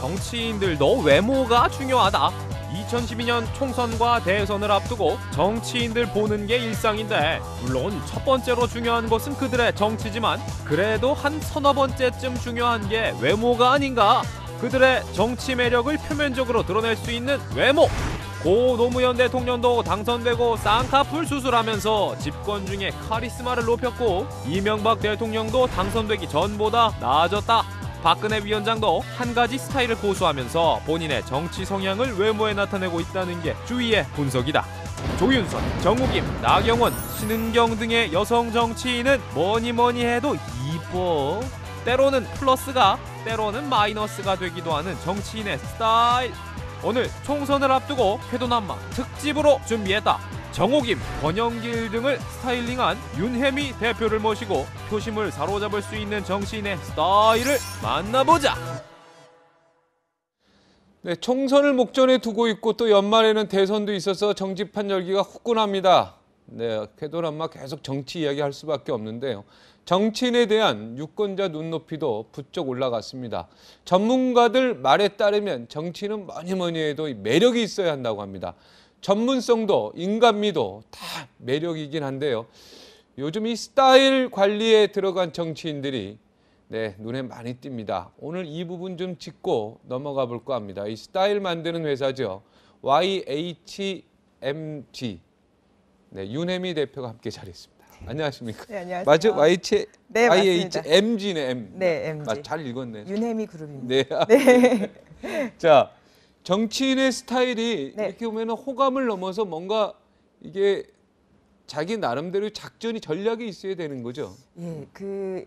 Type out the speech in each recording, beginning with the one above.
정치인들도 외모가 중요하다. 2012년 총선과 대선을 앞두고 정치인들 보는 게 일상인데, 물론 첫 번째로 중요한 것은 그들의 정치지만 그래도 한 서너 번째쯤 중요한 게 외모가 아닌가. 그들의 정치 매력을 표면적으로 드러낼 수 있는 외모. 고 노무현 대통령도 당선되고 쌍꺼풀 수술하면서 집권 중에 카리스마를 높였고, 이명박 대통령도 당선되기 전보다 나아졌다. 박근혜 위원장도 한 가지 스타일을 고수하면서 본인의 정치 성향을 외모에 나타내고 있다는 게 주위의 분석이다. 조윤선, 정우김, 나경원, 신은경 등의 여성 정치인은 뭐니 해도 이뻐. 때로는 플러스가, 때로는 마이너스가 되기도 하는 정치인의 스타일. 오늘 총선을 앞두고 쾌도난마 특집으로 준비했다. 정호김, 권영길 등을 스타일링한 윤혜미 대표를 모시고 표심을 사로잡을 수 있는 정치인의 스타일을 만나보자. 네, 총선을 목전에 두고 있고 또 연말에는 대선도 있어서 정치판 열기가 후끈합니다. 네, 쾌도난마 계속 정치 이야기할 수밖에 없는데요. 정치인에 대한 유권자 눈높이도 부쩍 올라갔습니다. 전문가들 말에 따르면 정치인은 뭐니 해도 매력이 있어야 한다고 합니다. 전문성도 인간미도 다 매력이긴 한데요. 요즘 이 스타일 관리에 들어간 정치인들이 눈에 많이 띕니다. 오늘 이 부분 좀 짚고 넘어가 볼까 합니다. 이 스타일 만드는 회사죠. YHMG. 윤혜미 대표가 함께 자리했습니다. 안녕하십니까? 네, 안녕하세요. 맞죠? 네, 맞습니다. YHMG네, M. 네, MG. 잘 읽었네. 윤혜미 그룹입니다. 네. 네. 자, 정치인의 스타일이 네. 이렇게 보면 호감을 넘어서 뭔가 이게 자기 나름대로 작전이 전략이 있어야 되는 거죠. 예,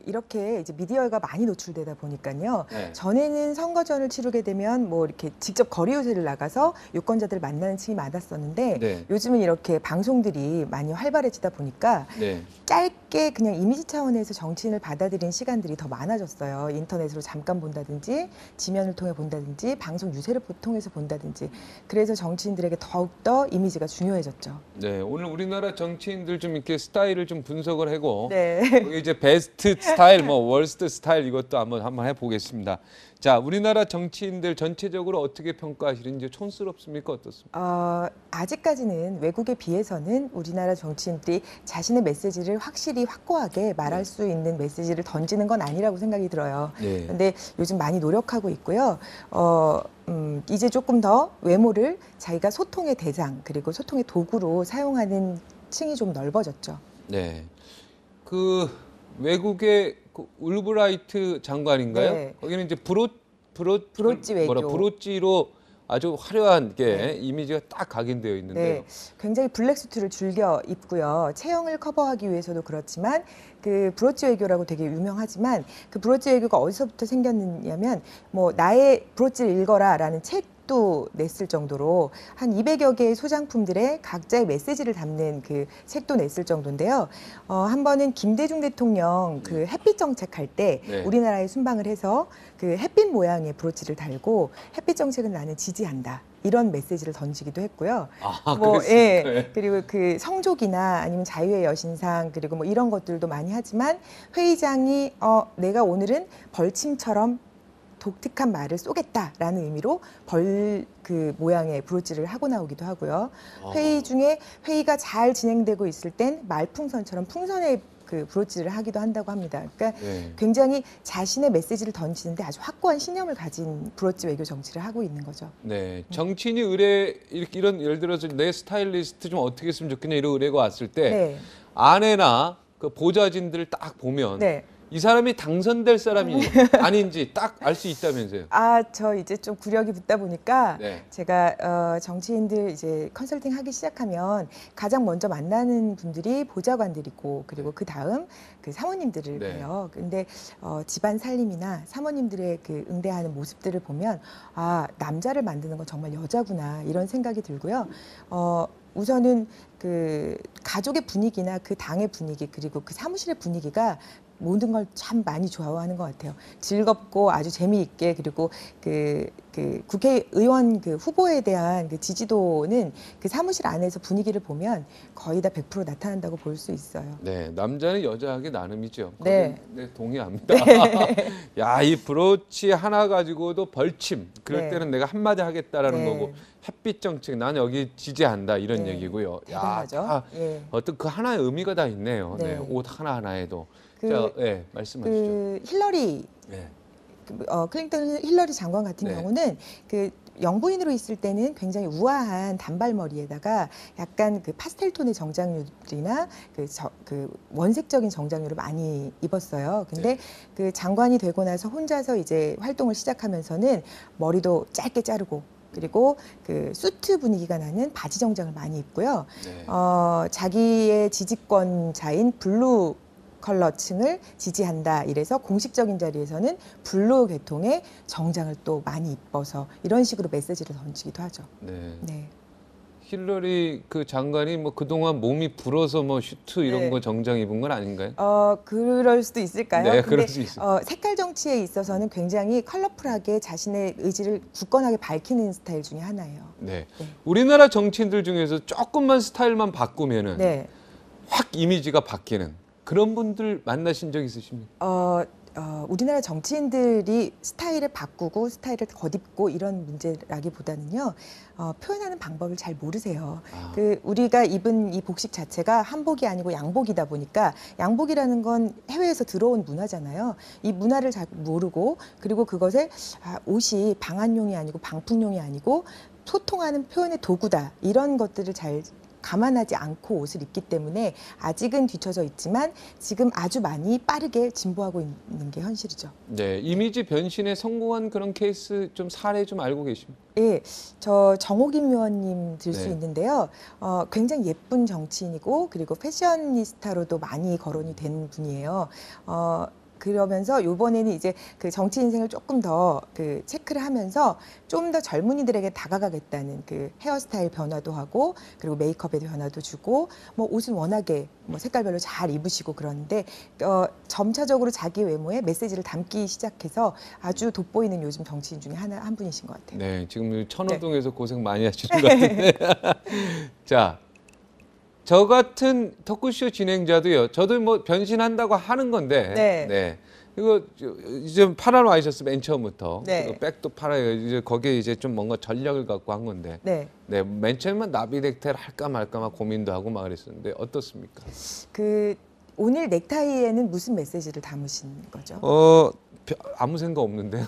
이렇게 이제 미디어가 많이 노출되다 보니까요. 네. 전에는 선거전을 치르게 되면 뭐 이렇게 직접 거리 요새를 나가서 유권자들을 만나는 층이 많았었는데, 네. 요즘은 이렇게 방송들이 많이 활발해지다 보니까 네. 짧게 그냥 이미지 차원에서 정치인을 받아들이는 시간들이 더 많아졌어요. 인터넷으로 잠깐 본다든지, 지면을 통해 본다든지, 방송 유세를 통해서 본다든지. 그래서 정치인들에게 더욱더 이미지가 중요해졌죠. 네, 오늘 우리나라 정치인들 좀 이렇게 스타일을 좀 분석을 하고 네. 거기 이제 베스트 스타일, 월스트 스타일 이것도 한번 해보겠습니다. 자, 우리나라 정치인들 전체적으로 어떻게 평가하시는지 촌스럽습니까? 어떻습니까? 아직까지는 외국에 비해서는 우리나라 정치인들이 자신의 메시지를 확실히 확고하게 말할 수 있는 메시지를 던지는 건 아니라고 생각이 들어요. 네. 근데 요즘 많이 노력하고 있고요. 이제 조금 더 외모를 자기가 소통의 대상 그리고 소통의 도구로 사용하는 층이 좀 넓어졌죠. 네. 외국의 울브라이트 장관인가요? 네. 거기는 이제 브로치 외교. 브로치로 아주 화려한 게 이미지가 딱 각인되어 있는데요. 네, 굉장히 블랙수트를 즐겨 입고요. 체형을 커버하기 위해서도 그렇지만 그 브로치 외교라고 되게 유명하지만, 그 브로치 외교가 어디서부터 생겼느냐면 나의 브로치를 읽어라라는 책도 냈을 정도로 한 200여 개의 소장품들의 각자의 메시지를 담는 그 책도 냈을 정도인데요. 한 번은 김대중 대통령 그 햇빛 정책할 때 우리나라에 순방을 해서 그 햇빛 모양의 브로치를 달고 햇빛 정책은 나는 지지한다. 이런 메시지를 던지기도 했고요. 예. 그리고 그 성족이나 아니면 자유의 여신상 그리고 이런 것들도 많이 하지만, 회의장이 내가 오늘은 벌침처럼 독특한 말을 쏘겠다라는 의미로 그 모양의 브로치를 하고 나오기도 하고요. 회의 중에 회의가 잘 진행되고 있을 땐 말풍선처럼 풍선의 그 브로치를 하기도 한다고 합니다. 그러니까 굉장히 자신의 메시지를 던지는데 아주 확고한 신념을 가진 브로치 외교 정치를 하고 있는 거죠. 네, 정치인이 이런 예를 들어서 내 스타일리스트 좀 어떻게 했으면 좋겠냐 이런 의뢰가 왔을 때 아내나 그 보좌진들을 딱 보면 이 사람이 당선될 사람이 아닌지 딱 알 수 있다면서요? 저 이제 좀 구력이 붙다 보니까 제가 정치인들 이제 컨설팅 하기 시작하면 가장 먼저 만나는 분들이 보좌관들이고, 그리고 그 다음 그 사모님들을 봐요. 근데 집안 살림이나 사모님들의 그 응대하는 모습들을 보면 남자를 만드는 건 정말 여자구나 이런 생각이 들고요. 우선은 그 가족의 분위기나 그 당의 분위기 그리고 그 사무실의 분위기가 모든 걸 참 많이 좋아하는 것 같아요. 즐겁고 아주 재미있게 그리고 그 국회의원 그 후보에 대한 그 지지도는 그 사무실 안에서 분위기를 보면 거의 다 100% 나타난다고 볼 수 있어요. 네, 남자는 여자하기 나름이죠. 네. 네, 동의합니다. 야, 이 브로치 하나 가지고도 벌침. 그럴 네. 때는 내가 한마디 하겠다라는 네. 거고 햇빛 정책 난 여기 지지한다 이런 네. 얘기고요. 대단하죠. 다 예. 어떤 그 하나의 의미가 다 있네요. 네, 네. 옷 하나하나에도. 그- 자, 네, 말씀하시죠. 그 힐러리 네. 클린턴 힐러리 장관 같은 네. 경우는 그 영부인으로 있을 때는 굉장히 우아한 단발머리에다가 약간 그 파스텔 톤의 정장류들이나 그 원색적인 정장류를 많이 입었어요. 근데 네. 그 장관이 되고 나서 혼자서 이제 활동을 시작하면서는 머리도 짧게 자르고 그리고 그 수트 분위기가 나는 바지 정장을 많이 입고요. 네. 자기의 지지권자인 블루 컬러층을 지지한다. 이래서 공식적인 자리에서는 블루 계통의 정장을 또 많이 입어서 이런 식으로 메시지를 던지기도 하죠. 네. 네. 힐러리 그 장관이 뭐 그동안 몸이 불어서 뭐 슈트 이런 네. 거 정장 입은 건 아닌가요? 그럴 수도 있을까요? 네, 근데, 그럴 수 있어요. 색깔 정치에 있어서는 굉장히 컬러풀하게 자신의 의지를 굳건하게 밝히는 스타일 중에 하나예요. 네. 네. 우리나라 정치인들 중에서 조금만 스타일만 바꾸면은 네. 확 이미지가 바뀌는 그런 분들 만나신 적 있으십니까? 우리나라 정치인들이 스타일을 바꾸고 스타일을 덧입고 이런 문제라기보다는요, 표현하는 방법을 잘 모르세요. 아. 우리가 입은 이 복식 자체가 한복이 아니고 양복이다 보니까 양복이라는 건 해외에서 들어온 문화잖아요. 이 문화를 잘 모르고 그리고 그것에 옷이 방한용이 아니고 방풍용이 아니고 소통하는 표현의 도구다. 이런 것들을 잘 감안하지 않고 옷을 입기 때문에 아직은 뒤처져 있지만 지금 아주 많이 빠르게 진보하고 있는 게 현실이죠. 네, 이미지 변신에 성공한 그런 케이스 좀 사례 좀 알고 계십니까? 예, 저 정호김 의원님 들 수 네. 있는데요. 굉장히 예쁜 정치인이고 그리고 패셔니스타로도 많이 거론이 된 분이에요. 그러면서 이번에는 이제 그 정치 인생을 조금 더 그 체크를 하면서 좀 더 젊은이들에게 다가가겠다는 그 헤어스타일 변화도 하고 그리고 메이크업에 변화도 주고 뭐 옷은 워낙에 뭐 색깔별로 잘 입으시고 그러는데 점차적으로 자기 외모에 메시지를 담기 시작해서 아주 돋보이는 요즘 정치인 중에 한 분이신 것 같아요. 네, 지금 천호동에서 고생 많이 하시는 것 같은데. 자, 저 같은 토크쇼 진행자도요. 저도 뭐 변신한다고 하는 건데. 네. 이거 이제 파란 와이셔츠 맨 처음부터 네. 그리고 백도 팔아요. 이제 거기에 이제 좀 뭔가 전략을 갖고 한 건데. 네. 네, 맨 처음에 나비 넥타이를 할까 말까 막 고민도 하고 막 그랬었는데 어떻습니까? 오늘 넥타이에는 무슨 메시지를 담으신 거죠? 아무 생각 없는데.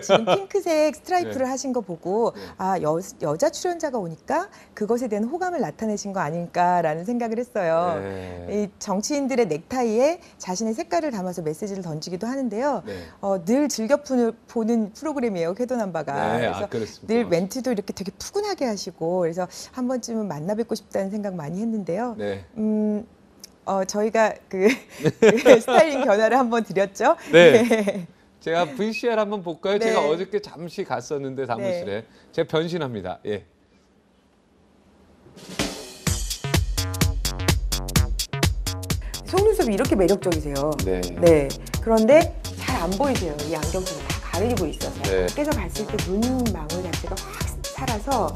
지금 핑크색 스트라이프를 네. 하신 거 보고 네. 여자 출연자가 오니까 그것에 대한 호감을 나타내신 거 아닐까라는 생각을 했어요. 네. 이 정치인들의 넥타이에 자신의 색깔을 담아서 메시지를 던지기도 하는데요. 네. 늘 즐겨 보는 프로그램이에요. 궤도남바가. 네, 그래서 그렇습니다. 늘 멘트도 이렇게 되게 푸근하게 하시고 그래서 한 번쯤은 만나 뵙고 싶다는 생각 많이 했는데요. 네. 저희가 그 스타일링 변화를 한번 드렸죠. 네. 제가 VCR 한번 볼까요? 네. 제가 어저께 잠시 갔었는데 사무실에 제가 변신합니다. 예. 속눈썹이 이렇게 매력적이세요. 네. 네. 그런데 잘 안 보이세요. 이 안경 때문에 다 가리고 있어서. 네. 밖에서 봤을 때 눈망울 자체가 확 살아서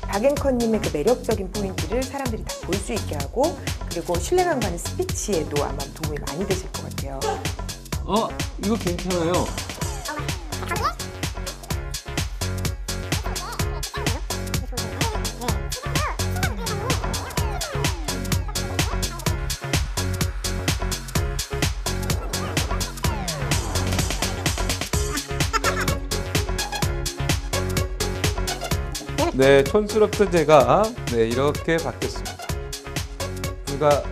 박앵커님의 그 매력적인 포인트를 사람들이 다 볼 수 있게 하고 그리고 신뢰감 가는 스피치에도 아마 도움이 많이 되실 것 같아요. 이거 괜찮아요. 네, 촌스럽던 제가 네, 이렇게 바뀌었습니다. 불과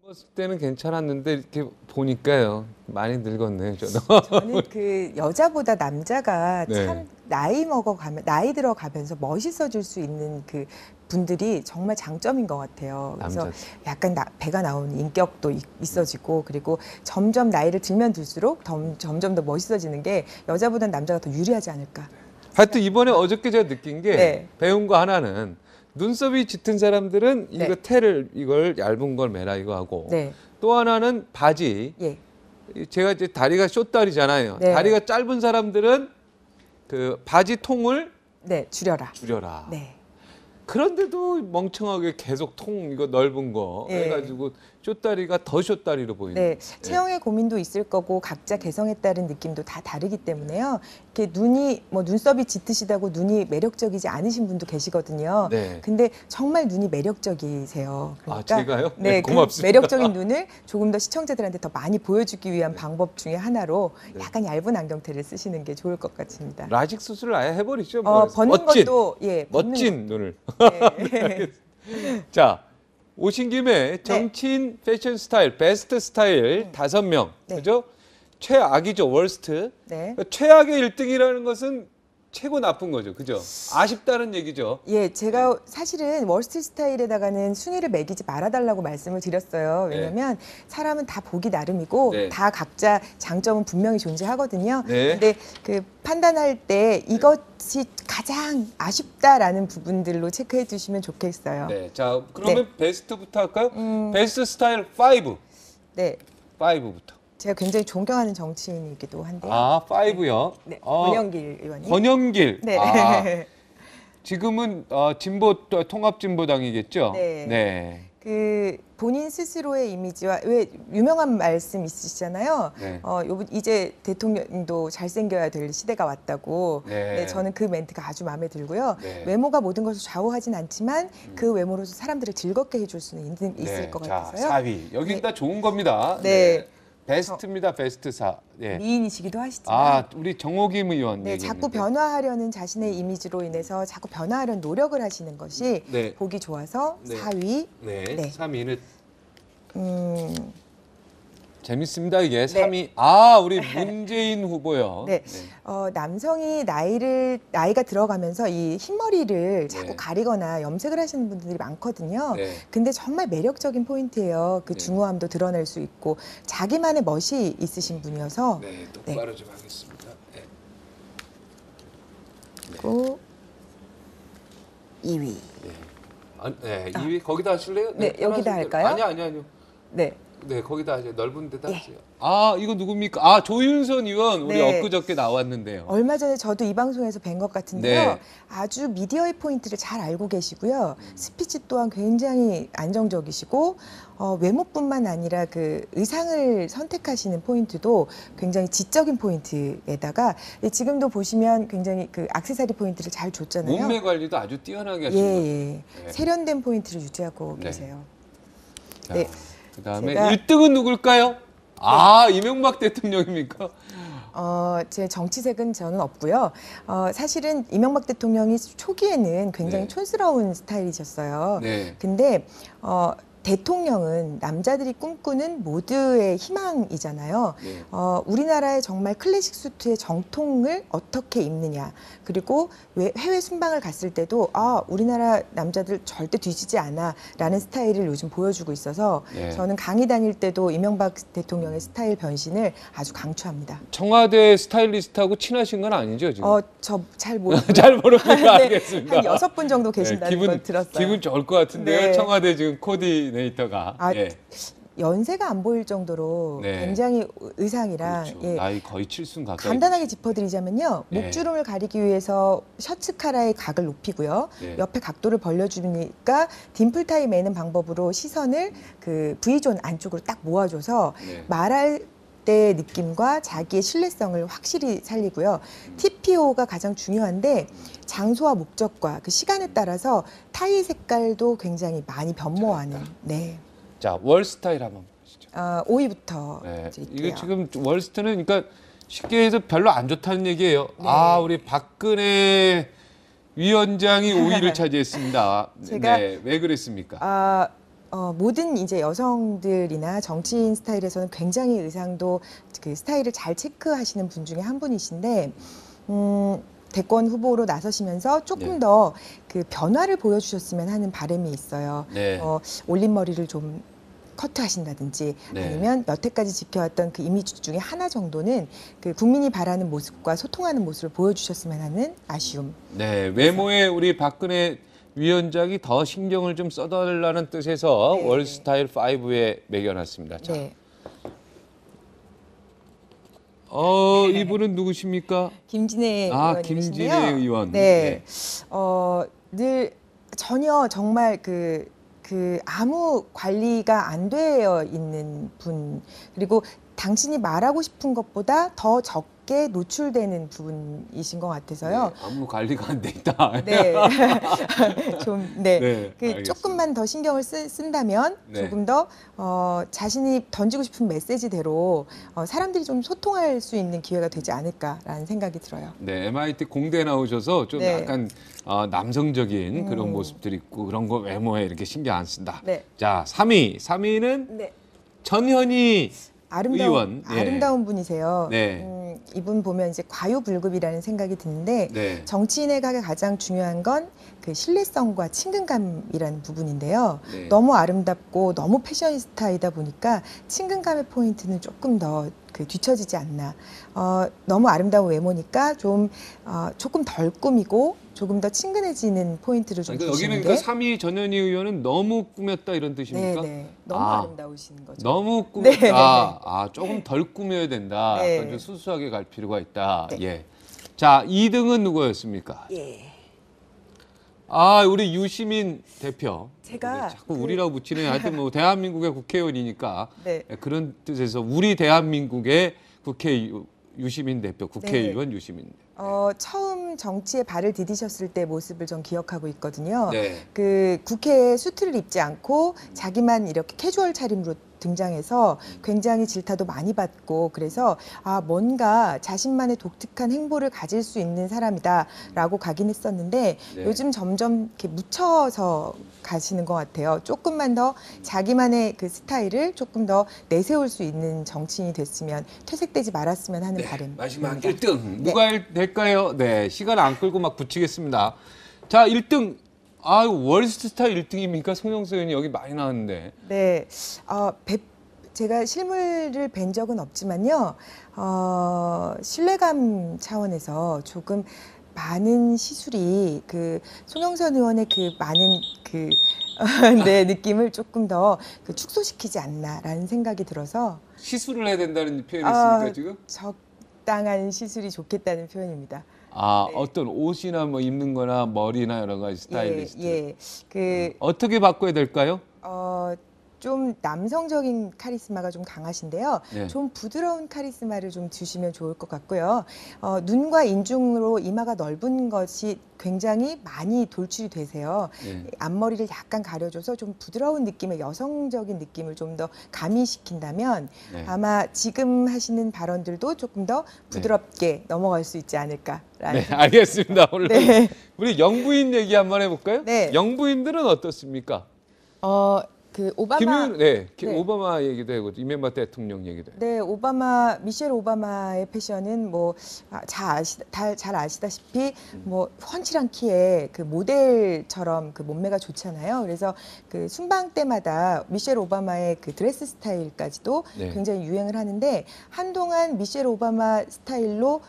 봤을 때는 괜찮았는데 이렇게 보니까요 많이 늙었네요 저도. 저는 그 여자보다 남자가 네. 참 나이 들어가면서 멋있어질 수 있는 그 분들이 정말 장점인 것 같아요. 그래서 남자. 약간 배가 나오는 인격도 있어지고 그리고 점점 나이를 들면 들수록 점점 더 멋있어지는 게 여자보다는 남자가 더 유리하지 않을까. 하여튼 이번에 어저께 제가 느낀 게 네. 배운 거 하나는 눈썹이 짙은 사람들은 네. 이걸 얇은 걸 매라 이거 하고 네, 또 하나는 바지. 예, 제가 이제 다리가 숏다리잖아요. 네. 다리가 짧은 사람들은 그 바지 통을 네, 줄여라. 줄여라. 네. 그런데도 멍청하게 계속 통 이거 넓은 거 예. 해가지고 숏다리가 더 숏다리로 보이는. 네, 체형의 고민도 있을 거고 각자 개성에 따른 느낌도 다 다르기 때문에요. 이렇게 눈썹이 짙으시다고 눈이 매력적이지 않으신 분도 계시거든요. 네. 근데 정말 눈이 매력적이세요. 아, 제가요? 네, 네, 그 고맙습니다. 매력적인 눈을 조금 더 시청자들한테 더 많이 보여주기 위한 방법 중에 하나로 네. 약간 얇은 안경테를 쓰시는 게 좋을 것 같습니다. 라식 수술을 아예 해버리죠. 뭐. 벗는 멋진, 것도 벗는 멋진 눈을. 네. 자, 오신 김에 정치인 패션 스타일, 베스트 스타일 5명. 네. 그죠? 최악이죠, 월스트. 네. 최악의 1등이라는 것은 최고 나쁜 거죠. 그죠? 아쉽다는 얘기죠. 예, 제가 사실은 월스트 스타일에다가는 순위를 매기지 말아달라고 말씀을 드렸어요. 왜냐면 사람은 다 보기 나름이고 네. 다 각자 장점은 분명히 존재하거든요. 네. 근데 그 판단할 때 이것이 가장 아쉽다라는 부분들로 체크해 주시면 좋겠어요. 네. 자, 그러면 베스트부터 할까요? 베스트 스타일 5. 네. 5부터. 제가 굉장히 존경하는 정치인이기도 한데요. 아, 5요? 네, 권영길 의원님. 권영길. 네. 아, 지금은 통합진보당이겠죠? 네. 네. 그 본인 스스로의 이미지와 왜 유명한 말씀 있으시잖아요. 네. 이제 대통령도 잘생겨야 될 시대가 왔다고. 네. 네, 저는 그 멘트가 아주 마음에 들고요. 네. 외모가 모든 것을 좌우하진 않지만 그 외모로서 사람들을 즐겁게 해줄 수는 있을 것 자, 같아서요. 4위. 여기 다 좋은 겁니다. 네. 베스트입니다. 베스트 4. 예. 미인이시기도 하시지만 아, 우리 정호김 의원. 네, 자꾸 변화하려는 자신의 이미지로 인해서 자꾸 변화하려는 노력을 하시는 것이 네. 보기 좋아서 네. 4위. 네. 네. 3위는 네. 재밌습니다. 이게 3위. 아, 우리 문재인 후보요. 네. 남성이 나이가 들어가면서 이 흰머리를 자꾸 네. 가리거나 염색을 하시는 분들이 많거든요. 네. 근데 정말 매력적인 포인트예요. 그 네. 중후함도 드러낼 수 있고 자기만의 멋이 있으신 분이어서 네, 똑바로 좀 하겠습니다. 네. 그리고 2위. 네. 아, 네. 2위 거기다 하실래요? 네, 여기다 편하신 할까요? 대로. 아니요. 네. 네, 거기다 하세요. 넓은 데다 예. 하세요. 아, 이거 누굽니까? 아, 조윤선 의원 우리 네. 엊그저께 나왔는데요. 얼마 전에 저도 이 방송에서 뵌 것 같은데요. 네. 아주 미디어의 포인트를 잘 알고 계시고요. 스피치 또한 굉장히 안정적이시고 외모뿐만 아니라 그 의상을 선택하시는 포인트도 굉장히 지적인 포인트에다가 지금도 보시면 굉장히 그 액세서리 포인트를 잘 줬잖아요. 몸매 관리도 아주 뛰어나게 하시는 것 같아요. 예. 세련된 포인트를 유지하고 네. 계세요. 자, 네. 그다음에 제가- 1등은 누굴까요? 아, 이명박 대통령입니까? 제 정치색은 저는 없고요. 사실은 이명박 대통령이 초기에는 굉장히 네. 촌스러운 스타일이셨어요. 네. 근데 대통령은 남자들이 꿈꾸는 모두의 희망이잖아요. 네. 우리나라의 정말 클래식 수트의 정통을 어떻게 입느냐. 그리고 해외 순방을 갔을 때도 우리나라 남자들 절대 뒤지지 않아라는 스타일을 요즘 보여주고 있어서 네. 저는 강의 다닐 때도 이명박 대통령의 스타일 변신을 아주 강추합니다. 청와대 스타일리스트하고 친하신 건 아니죠, 지금? 저 잘 모르고 잘 모릅니까? 네, 알겠습니다. 한 6분 정도 계신다는 걸 들었어요. 기분 좋을 것 같은데요. 네. 청와대 지금 코디네이터가. 예. 연세가 안 보일 정도로 네. 굉장히 의상이랑 그렇죠. 나이 거의 7순 가까이. 간단하게 짚어드리자면요. 네. 목주름을 가리기 위해서 셔츠 카라의 각을 높이고요. 네. 옆에 각도를 벌려주니까 딤플타이 매는 방법으로 시선을 그 V존 안쪽으로 딱 모아줘서 네. 말할 때 느낌과 자기의 신뢰성을 확실히 살리고요. TPO가 가장 중요한데 장소와 목적과 그 시간에 따라서 타이 색깔도 굉장히 많이 변모하는. 네. 자, 월 스타일 한번 보시죠. 5위부터 네. 드릴게요. 이거 지금 월스트는 그러니까 쉽게 해서 별로 안 좋다는 얘기예요. 네. 우리 박근혜 위원장이 5위를 차지했습니다. 제가- 네, 왜 그랬습니까? 모든 이제 여성들이나 정치인 스타일에서는 굉장히 의상도 그 스타일을 잘 체크하시는 분 중에 한 분이신데, 대권 후보로 나서시면서 조금 네. 더 그 변화를 보여주셨으면 하는 바람이 있어요. 네. 올린 머리를 좀 커트하신다든지 네. 아니면 여태까지 지켜왔던 그 이미지 중에 하나 정도는 그 국민이 바라는 모습과 소통하는 모습을 보여주셨으면 하는 아쉬움. 네, 외모에 우리 박근혜 위원장이 더 신경을 좀 써달라는 뜻에서 네. 월스타일 5에 매겨놨습니다. 자, 네. 이분은 누구십니까? 김진애 의원이신데요. 김진애 의원. 네. 늘 전혀 정말 그 아무 관리가 안 되어 있는 분, 그리고 당신이 말하고 싶은 것보다 더 적게 노출되는 부분이신 것 같아서요. 네, 아무 관리가 안 돼 있다. 네. 좀, 네. 네, 그 알겠습니다. 조금만 더 신경을 쓴다면 네. 조금 더 자신이 던지고 싶은 메시지대로 사람들이 좀 소통할 수 있는 기회가 되지 않을까라는 생각이 들어요. 네, MIT 공대 나오셔서 좀 네. 약간 남성적인 그런 모습들 있고 그런 거 외모에 이렇게 신경 안 쓴다. 네. 자, 3위는 네. 전현희 아름다운 의원. 예. 아름다운 분이세요. 네. 이분 보면 이제 과유불급이라는 생각이 드는데 네. 정치인에게 가장 중요한 건 그 신뢰성과 친근감이라는 부분인데요. 네. 너무 아름답고 너무 패셔니스타이다 보니까 친근감의 포인트는 조금 더 그 뒤처지지 않나. 너무 아름다운 외모니까 좀 조금 덜 꾸미고 조금 더 친근해지는 포인트를 좀 그러니까 여기는 주시는데. 그 3위 전현희 의원은 너무 꾸몄다 이런 뜻입니까? 네. 너무 아. 아름다우신 거죠. 너무 꾸몄다. 네. 조금 덜 꾸며야 된다. 네. 약간 좀 수수하게 갈 필요가 있다. 네. 예. 자, 2등은 누구였습니까? 예. 우리 유시민 대표. 제가 자꾸 우리라고 붙이네. 하여튼 뭐 대한민국의 국회의원이니까 네. 그런 뜻에서 우리 대한민국의 유시민 대표, 국회의원 유시민. 처음 정치에 발을 디디셨을 때 모습을 전 기억하고 있거든요. 네. 그 국회에 수트를 입지 않고 자기만 이렇게 캐주얼 차림으로 등장해서 굉장히 질타도 많이 받고, 그래서 뭔가 자신만의 독특한 행보를 가질 수 있는 사람이다라고 가긴 했었는데 네. 요즘 점점 이렇게 묻혀서 가시는 것 같아요. 조금만 더 자기만의 그 스타일을 조금 더 내세울 수 있는 정치인이 됐으면, 퇴색되지 말았으면 하는 바람. 마지막 1등 누가 될까요? 네, 시간 안 끌고 막 붙이겠습니다. 자, 1등. 월스타 1등입니까? 송영수 의원이 여기 많이 나왔는데. 네, 제가 실물을 뵌 적은 없지만요. 신뢰감 차원에서 조금 많은 시술이 그 송영선 의원의 그 많은 그 네, 느낌을 조금 더 그 축소시키지 않나라는 생각이 들어서. 시술을 해야 된다는 표현이 있습니까, 지금? 적당한 시술이 좋겠다는 표현입니다. 어떤 옷이나 뭐 입는 거나 머리나 여러 가지 스타일리스트. 예. 어떻게 바꿔야 될까요? 좀 남성적인 카리스마가 좀 강하신데요. 네. 좀 부드러운 카리스마를 좀 주시면 좋을 것 같고요. 눈과 인중으로 이마가 넓은 것이 굉장히 많이 돌출이 되세요. 네. 앞머리를 약간 가려줘서 좀 부드러운 느낌의 여성적인 느낌을 좀 더 가미시킨다면 네. 아마 지금 하시는 발언들도 조금 더 부드럽게 넘어갈 수 있지 않을까라는. 네, 알겠습니다. 오늘 네. 우리 영부인 얘기 한번 해볼까요? 네. 영부인들은 어떻습니까? 그 오바마. 네. 네. 오바마 얘기도 하고 이명박 대통령 얘기도 해요. 네, 미셸 오바마의 패션은 뭐 잘 아시다시피 뭐 훤칠한 키에 그 모델처럼 그 몸매가 좋잖아요. 그래서 그 순방 때마다 미셸 오바마의 그 드레스 스타일까지도 네. 굉장히 유행을 하는데, 한동안 미셸 오바마 스타일로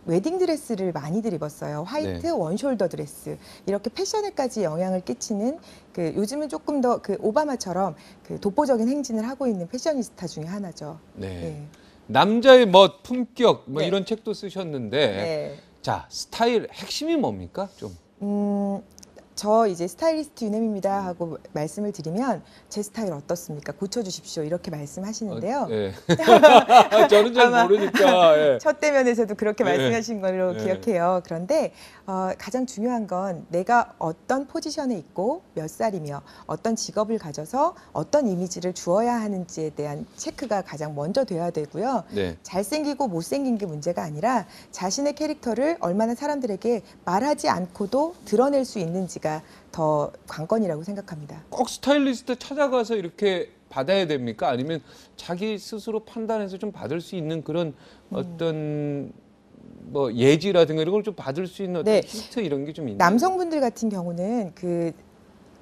웨딩 드레스를 많이들 입었어요. 화이트 네. 원숄더 드레스. 이렇게 패션에까지 영향을 끼치는, 그 요즘은 조금 더 그 오바마처럼 그 독보적인 행진을 하고 있는 패셔니스타 중에 하나죠. 네. 남자의 멋, 품격 뭐 네. 이런 책도 쓰셨는데 네. 자, 스타일 핵심이 뭡니까? 좀. 저 이제 스타일리스트 유냄입니다 하고 말씀을 드리면 제 스타일 어떻습니까? 고쳐주십시오. 이렇게 말씀하시는데요. 네. 저는 잘 아마 모르니까. 예. 첫 대면에서도 그렇게 네. 말씀하신 걸로 네. 기억해요. 그런데 가장 중요한 건 내가 어떤 포지션에 있고 몇 살이며 어떤 직업을 가져서 어떤 이미지를 주어야 하는지에 대한 체크가 가장 먼저 돼야 되고요. 네. 잘생기고 못생긴 게 문제가 아니라 자신의 캐릭터를 얼마나 사람들에게 말하지 않고도 드러낼 수 있는지가 있어야 더 관건이라고 생각합니다. 꼭 스타일리스트 찾아가서 이렇게 받아야 됩니까? 아니면 자기 스스로 판단해서 좀 받을 수 있는 그런 어떤 뭐 예지라든가 이런 걸 좀 받을 수 있는 어떤 네. 힌트 이런 게 좀 있나요? 남성분들 같은 경우는 그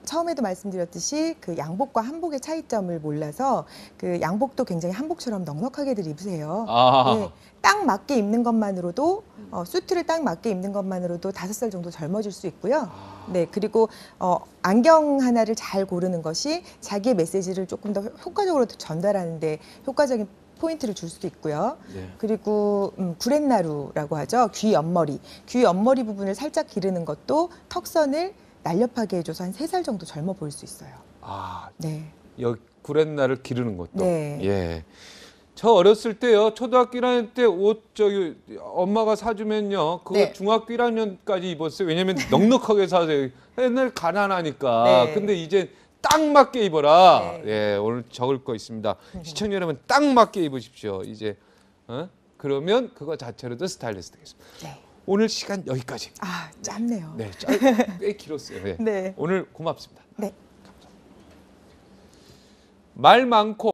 처음에도 말씀드렸듯이 그 양복과 한복의 차이점을 몰라서 그 양복도 굉장히 한복처럼 넉넉하게들 입으세요. 아, 네, 딱 맞게 입는 것만으로도 수트를 딱 맞게 입는 것만으로도 5살 정도 젊어질 수 있고요. 네, 그리고 안경 하나를 잘 고르는 것이 자기의 메시지를 조금 더 효과적으로 전달하는데 효과적인 포인트를 줄 수도 있고요. 네. 그리고 구렛나루라고 하죠. 귀 옆머리. 귀 옆머리 부분을 살짝 기르는 것도 턱선을 날렵하게 해줘서 한 3살 정도 젊어 보일 수 있어요. 아, 네. 구렛나를 기르는 것도. 네. 예. 저 어렸을 때요, 초등학교 1학년 때 옷 저기 엄마가 사주면요, 그거 네. 중학교 1학년까지 입었어요. 왜냐면 넉넉하게 사세요. 옛날 가난하니까. 네. 근데 이제 딱 맞게 입어라. 네. 예, 오늘 적을 거 있습니다. 시청자 여러분 딱 맞게 입으십시오. 이제 그러면 그거 자체로도 스타일리스트 되겠습니다. 네. 오늘 시간 여기까지. 아, 짧네요. 네, 꽤 길었어요. 네. 네. 오늘 고맙습니다. 네. 말 많고